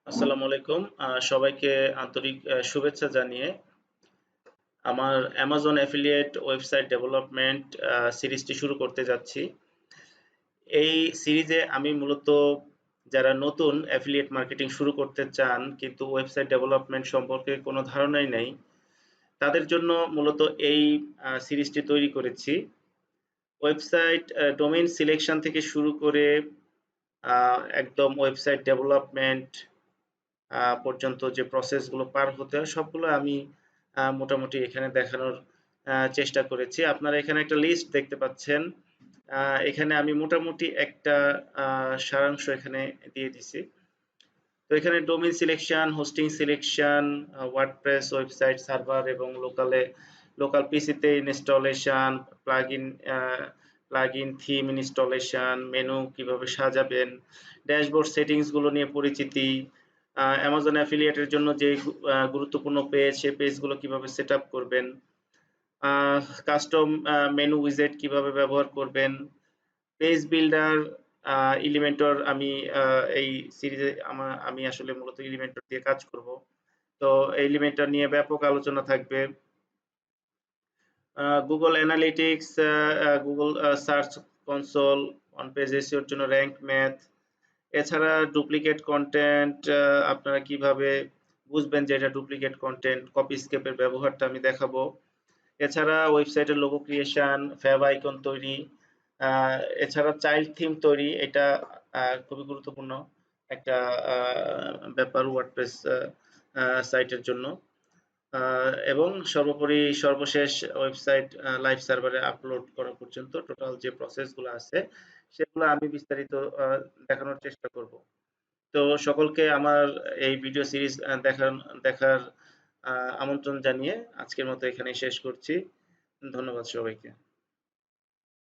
আসসালামু আলাইকুম। সবাইকে আন্তরিক শুভেচ্ছা জানিয়ে আমার অ্যামাজন অ্যাফিলিয়েট ওয়েবসাইট ডেভেলপমেন্ট সিরিজটি শুরু করতে যাচ্ছি। এই সিরিজে আমি মূলত যারা নতুন অ্যাফিলিয়েট মার্কেটিং শুরু করতে চান কিন্তু ওয়েবসাইট ডেভেলপমেন্ট সম্পর্কে কোনো ধারণাই নাই, তাদের জন্য মূলত এই সিরিজটি তৈরি করেছি। ওয়েবসাইট ডোমেইন সিলেকশন থেকে শুরু করে একদম ওয়েবসাইট ডেভেলপমেন্ট পর্যন্ত যে প্রসেসগুলো পার হতে হয় সবগুলো আমি মোটামুটি এখানে দেখানোর চেষ্টা করেছি। আপনারা এখানে একটা লিস্ট দেখতে পাচ্ছেন। এখানে আমি মোটামুটি একটা সারাংশ এখানে দিয়ে দিছি। তো এখানে domain selection, hosting selection, WordPress website server এবং লোকাল পিসিতে installation, plugin theme installation, menu কিভাবে সাজাবেন, ড্যাশবোর্ড সেটিংস গুলো নিয়ে পরিচিতি, অ্যামাজন অ্যাফিলিয়েটের জন্য যে গুরুত্বপূর্ণ পেজ সেই পেজগুলো কিভাবে সেটআপ করবেন, কাস্টম মেনু উইজেট কিভাবে ব্যবহার করবেন, পেজ বিল্ডার, এলিমেন্টর। আমি এই সিরিজে আমি আসলে মূলত এলিমেন্টর দিয়ে কাজ করব। তো এলিমেন্টর নিয়ে ব্যাপক আলোচনা থাকবে। Google analytics, Google search console, on page এসইওর জন্য র‍্যাঙ্ক ম্যাথ। এছাড়া ডুপ্লিকেট কন্টেন্ট আপনারা কিভাবে বুঝবেন যে এটা ডুপ্লিকেট কন্টেন্ট, কপিস্কেপের ব্যবহারটা আমি দেখাবো। এছাড়া ওয়েবসাইটের লোগো ক্রিয়েশন, ফেভাইকন তৈরি, এছাড়া চাইল্ড থিম তৈরি, এটা খুবই গুরুত্বপূর্ণ একটা ব্যাপার ওয়ার্ডপ্রেস সাইটের জন্য। এবং সর্বোপরি সর্বশেষ ওয়েবসাইট লাইভ সার্ভারে আপলোড করা পর্যন্ত টোটাল যে প্রসেসগুলো আছে সেগুলো আমি বিস্তারিত দেখানোর চেষ্টা করব। তো সকলকে আমার এই ভিডিও সিরিজ দেখার আমন্ত্রণ জানিয়ে আজকের মতো এখানেই শেষ করছি। ধন্যবাদ সবাইকে।